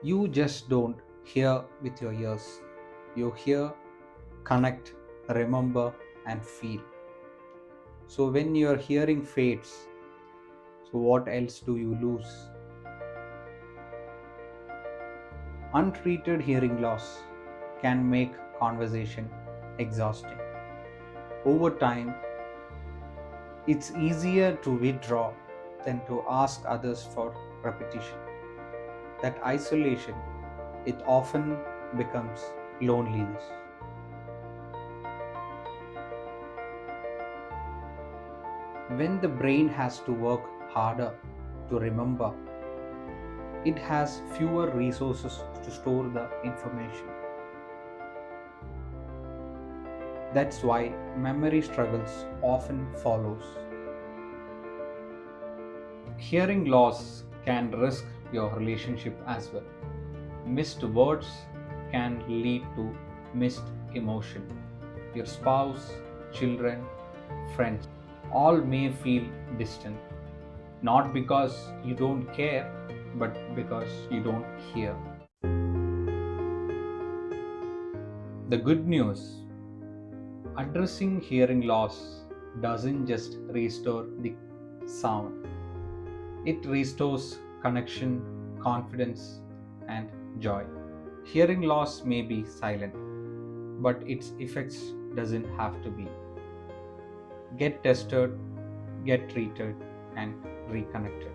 You just don't hear with your ears. You hear, connect, remember, and feel. So when your hearing fades, so what else do you lose? Untreated hearing loss can make conversation exhausting. Over time, it's easier to withdraw than to ask others for repetition. That isolation, it often becomes loneliness. When the brain has to work harder to remember, it has fewer resources to store the information. That's why memory struggles often follows. Hearing loss can risk your relationship as well. Missed words can lead to missed emotion. Your spouse, children, friends all may feel distant, not because you don't care, but because you don't hear. The good news, addressing hearing loss doesn't just restore the sound, it restores connection, confidence, and joy. Hearing loss may be silent, but its effects doesn't have to be. Get tested, get treated, and reconnected.